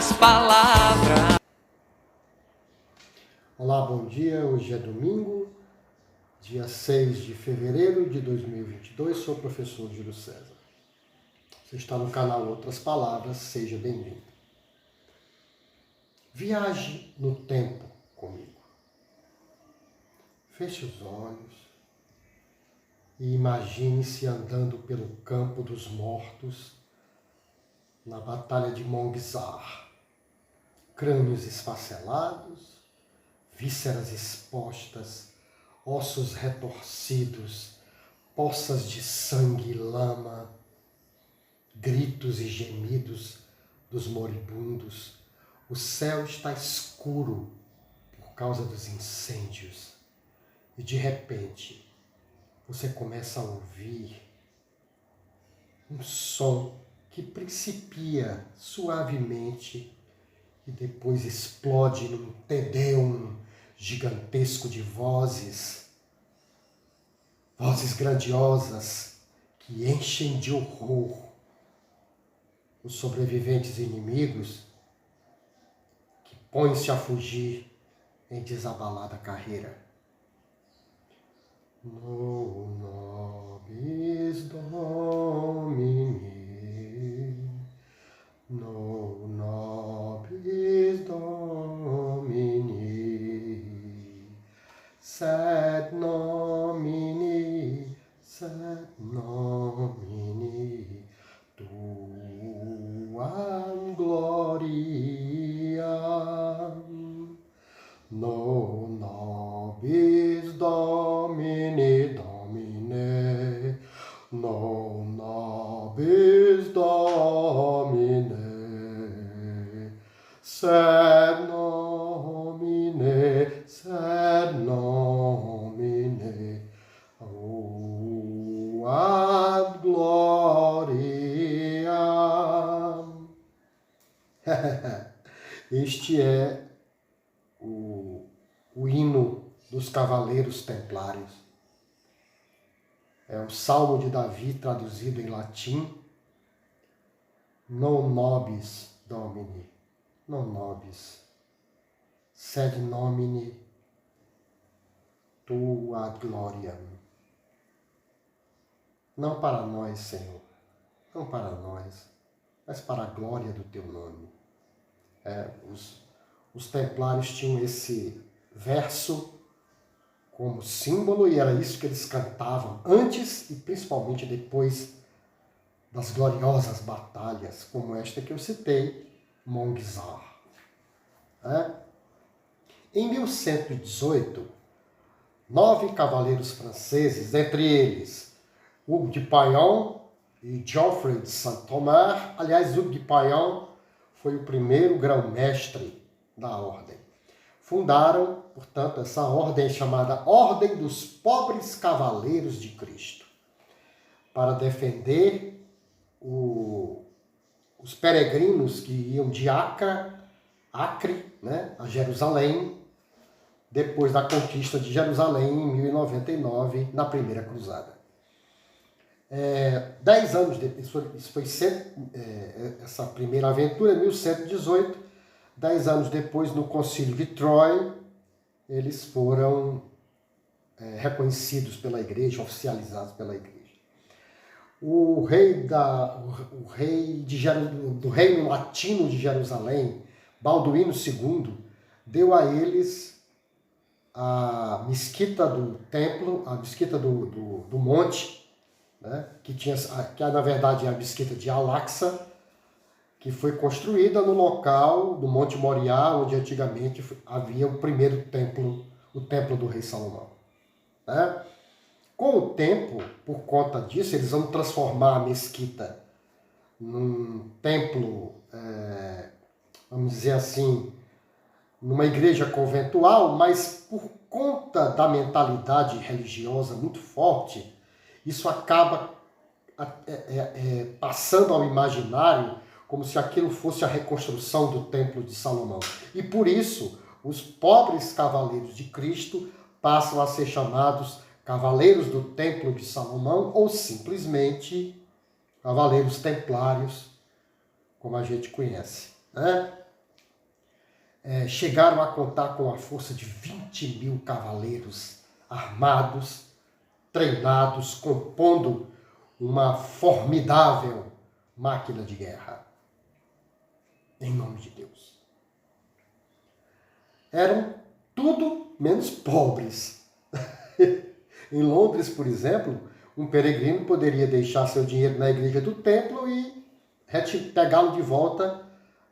outras palavras. Olá, bom dia. Hoje é domingo, dia 6 de fevereiro de 2022. Sou o professor Júlio César. Você está no canal Outras Palavras, seja bem-vindo. Viaje no tempo comigo. Feche os olhos e imagine-se andando pelo campo dos mortos na Batalha de Monguizar. Crânios esfacelados, vísceras expostas, ossos retorcidos, poças de sangue e lama, gritos e gemidos dos moribundos. O céu está escuro por causa dos incêndios e de repente você começa a ouvir um som que principia suavemente e depois explode num Te-Deum gigantesco de vozes grandiosas que enchem de horror os sobreviventes inimigos que põem-se a fugir em desabalada carreira. No nobis Domini, no nobis Domini, sed nomini, tuam gloriam, no nobis Domini, Domine, no nobis Domine, sed nomine, ad gloriam. Este é o hino dos Cavaleiros Templários. É o Salmo de Davi traduzido em latim. Non nobis Domini, non nobis, sed nomine tu ad gloriam. Não para nós, Senhor, não para nós, mas para a glória do teu nome. Os templários tinham esse verso como símbolo e era isso que eles cantavam antes e principalmente depois das gloriosas batalhas como esta que eu citei, Monguizar. Em 1118, 9 cavaleiros franceses, entre eles Hugues de Payan e Geoffrey de Saint-Omer, aliás, Hugues de Payan foi o primeiro grão-mestre da ordem. Fundaram, portanto, essa ordem chamada Ordem dos Pobres Cavaleiros de Cristo, para defender os peregrinos que iam de Acre, né, a Jerusalém, depois da conquista de Jerusalém em 1099, na Primeira Cruzada. 10 anos depois, essa primeira aventura, em 1118, 10 anos depois, no Concílio de Troia, eles foram reconhecidos pela Igreja, oficializados pela Igreja. O rei do Reino Latino de Jerusalém, Balduíno II, deu a eles a mesquita do templo, a mesquita do monte, né, que na verdade é a mesquita de Al-Aqsa, que foi construída no local do Monte Moriá, onde antigamente havia o primeiro templo, o templo do rei Salomão. Né? Com o tempo, por conta disso, eles vão transformar a mesquita num templo, vamos dizer assim, numa igreja conventual, mas por conta da mentalidade religiosa muito forte, isso acaba passando ao imaginário como se aquilo fosse a reconstrução do Templo de Salomão. E por isso, os pobres cavaleiros de Cristo passam a ser chamados Cavaleiros do Templo de Salomão ou simplesmente Cavaleiros Templários, como a gente conhece. Né? chegaram a contar com a força de 20.000 cavaleiros armados, treinados, compondo uma formidável máquina de guerra. Em nome de Deus. Eram tudo menos pobres. Em Londres, por exemplo, um peregrino poderia deixar seu dinheiro na igreja do templo e pegá-lo de volta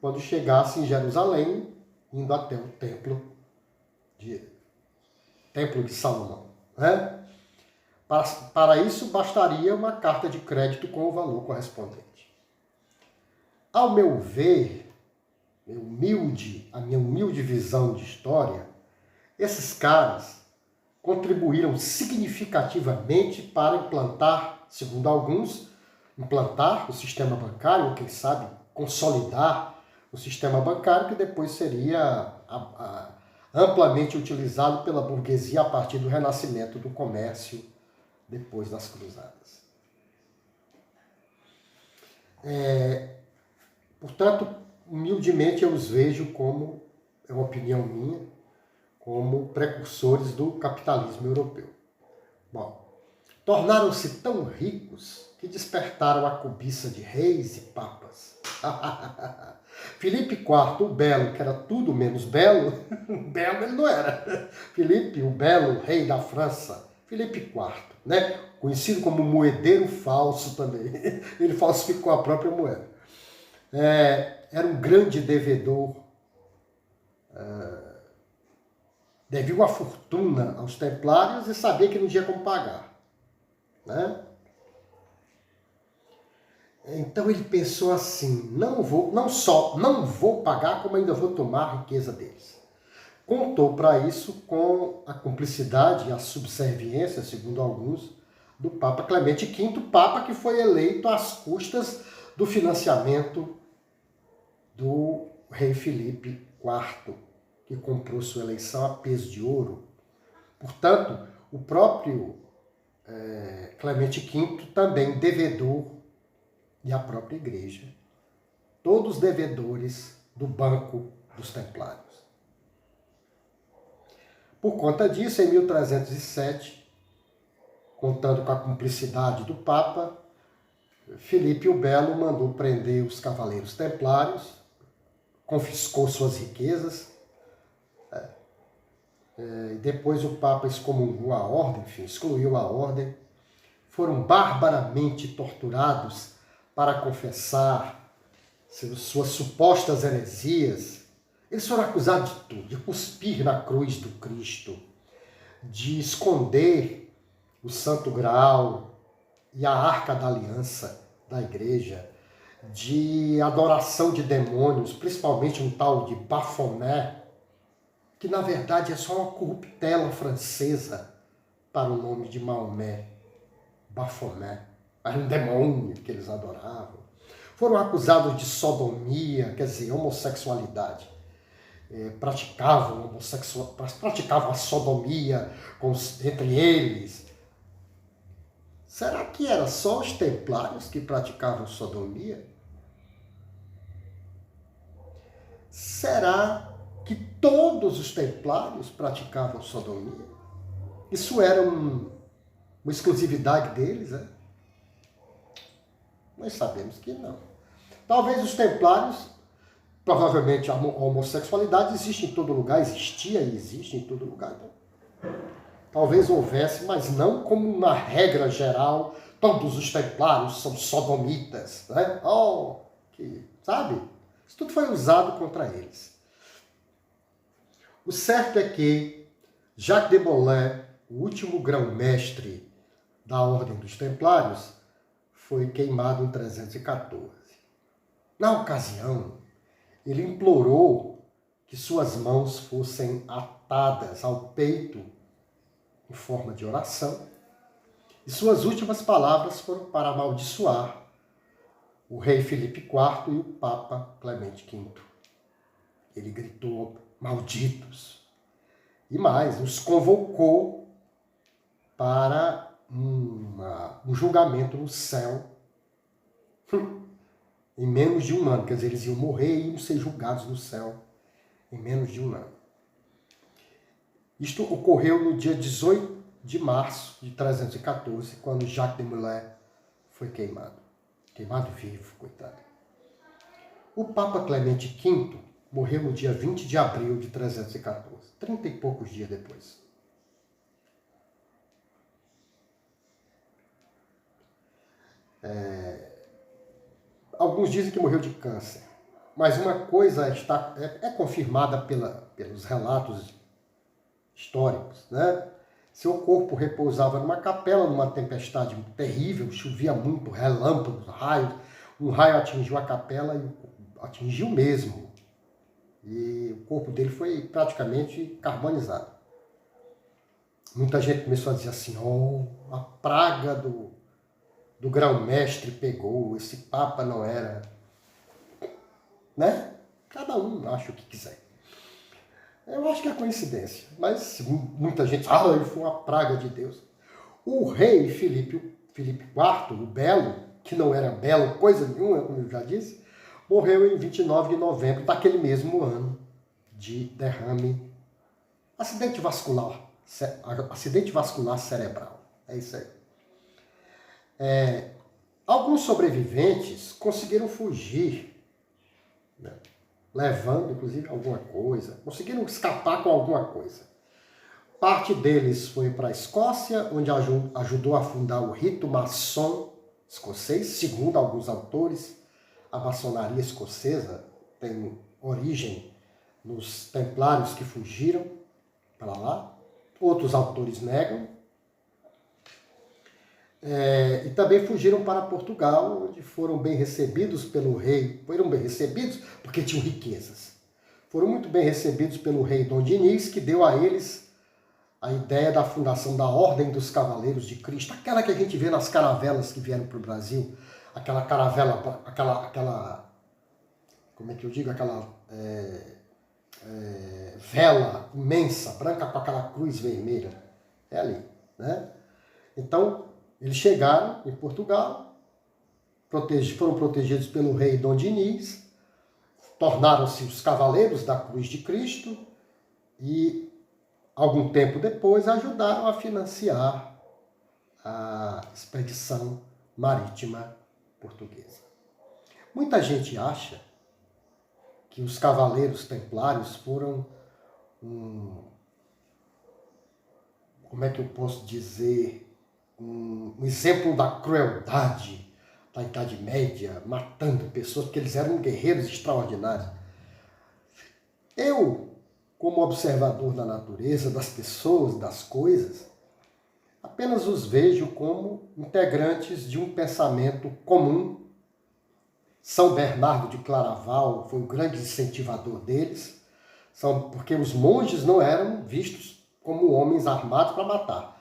quando chegasse em Jerusalém, indo até o templo de Salomão. Né? Para isso, bastaria uma carta de crédito com o valor correspondente. Ao meu ver, a minha humilde visão de história, esses caras contribuíram significativamente para implantar, segundo alguns, implantar o sistema bancário, ou quem sabe consolidar o sistema bancário, que depois seria amplamente utilizado pela burguesia a partir do renascimento do comércio depois das cruzadas. Portanto, humildemente eu os vejo como, é uma opinião minha, como precursores do capitalismo europeu. Bom, tornaram-se tão ricos que despertaram a cobiça de reis e papas. Filipe IV, o Belo, que era tudo menos belo, belo ele não era. Filipe, o Belo, rei da França, Filipe IV, né? Conhecido como moedeiro falso também. Ele falsificou a própria moeda. Era um grande devedor, devia uma fortuna aos templários e sabia que não tinha como pagar. Né? Então ele pensou assim, não só não vou pagar, como ainda vou tomar a riqueza deles. Contou para isso com a cumplicidade e a subserviência, segundo alguns, do Papa Clemente V, Papa que foi eleito às custas do financiamento do rei Filipe IV, que comprou sua eleição a peso de ouro. Portanto, o próprio Clemente V também devedor, e a própria igreja, todos devedores do Banco dos Templários. Por conta disso, em 1307, contando com a cumplicidade do Papa, Filipe o Belo mandou prender os cavaleiros templários, confiscou suas riquezas, e depois o Papa excomungou a ordem, enfim, excluiu a ordem, foram barbaramente torturados para confessar suas supostas heresias. Eles foram acusados de tudo, de cuspir na cruz do Cristo, de esconder o Santo Graal e a Arca da Aliança da Igreja, de adoração de demônios, principalmente um tal de Baphomet, que na verdade é só uma corruptela francesa para o nome de Maomé. Baphomet, era um demônio que eles adoravam. Foram acusados de sodomia, quer dizer, homossexualidade. Praticavam a sodomia entre eles. Será que era só os templários que praticavam sodomia? Será que todos os templários praticavam sodomia? Isso era uma exclusividade deles, né? Nós sabemos que não. Talvez os templários, provavelmente a homossexualidade existe em todo lugar, existia e existe em todo lugar. Então, talvez houvesse, mas não como uma regra geral, todos os templários são sodomitas, né? Sabe? Isso tudo foi usado contra eles. O certo é que Jacques de Molay, o último grão-mestre da Ordem dos Templários, foi queimado em 314. Na ocasião, ele implorou que suas mãos fossem atadas ao peito em forma de oração, e suas últimas palavras foram para amaldiçoar o rei Filipe IV e o Papa Clemente V. Ele gritou, malditos, e mais, os convocou para um julgamento no céu em menos de um ano. Quer dizer, eles iam morrer e iam ser julgados no céu em menos de um ano. Isto ocorreu no dia 18 de março de 314, quando Jacques de Molay foi queimado. Queimado vivo, coitado. O Papa Clemente V morreu no dia 20 de abril de 314, 30 e poucos dias depois. Alguns dizem que morreu de câncer, mas uma coisa é confirmada pelos relatos históricos, né? Seu corpo repousava numa capela, numa tempestade terrível, chovia muito, relâmpagos, raios. Um raio atingiu a capela e atingiu mesmo. E o corpo dele foi praticamente carbonizado. Muita gente começou a dizer assim, a praga do grão-mestre pegou, esse Papa não era, né? Cada um acha o que quiser. Eu acho que é coincidência, mas muita gente, ele foi uma praga de Deus. O rei Filipe IV, o Belo, que não era belo coisa nenhuma, como eu já disse, morreu em 29 de novembro daquele mesmo ano de derrame, acidente vascular cerebral. É isso aí. Alguns sobreviventes conseguiram fugir, né? Levando, inclusive, alguma coisa. Conseguiram escapar com alguma coisa. Parte deles foi para a Escócia, onde ajudou a fundar o rito maçom escocês. Segundo alguns autores, a maçonaria escocesa tem origem nos templários que fugiram para lá. Outros autores negam. E também fugiram para Portugal, onde foram bem recebidos pelo rei. Foram bem recebidos porque tinham riquezas. Foram muito bem recebidos pelo rei Dom Dinis, que deu a eles a ideia da fundação da Ordem dos Cavaleiros de Cristo, aquela que a gente vê nas caravelas que vieram para o Brasil, aquela caravela, como é que eu digo, aquela vela imensa, branca com aquela cruz vermelha, é ali, né? Então, eles chegaram em Portugal, foram protegidos pelo rei Dom Dinis, tornaram-se os Cavaleiros da Cruz de Cristo e, algum tempo depois, ajudaram a financiar a expedição marítima portuguesa. Muita gente acha que os Cavaleiros Templários foram como é que eu posso dizer, um exemplo da crueldade da Idade Média, matando pessoas, porque eles eram guerreiros extraordinários. Eu, como observador da natureza, das pessoas, das coisas, apenas os vejo como integrantes de um pensamento comum. São Bernardo de Claraval foi o grande incentivador deles, porque os monges não eram vistos como homens armados para matar.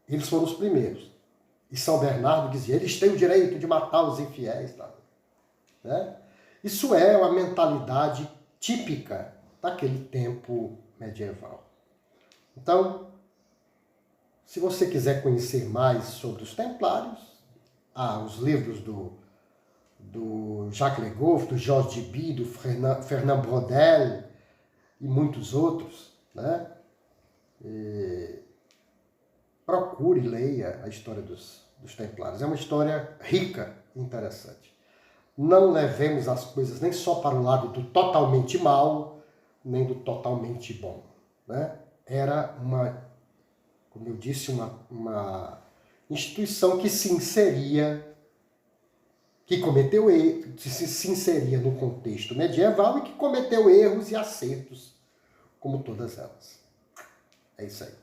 Eles foram os primeiros. E São Bernardo dizia, eles têm o direito de matar os infiéis. Tá? Né? Isso é uma mentalidade típica daquele tempo medieval. Então, se você quiser conhecer mais sobre os Templários, há os livros do Jacques Le Goff, do Georges Duby, do Fernand Braudel e muitos outros, né? Procure e leia a história dos Templários. É uma história rica e interessante. Não levemos as coisas nem só para o lado do totalmente mal, nem do totalmente bom. Né? Era como eu disse, uma instituição que se inseria, se inseria no contexto medieval e que cometeu erros e acertos, como todas elas. É isso aí.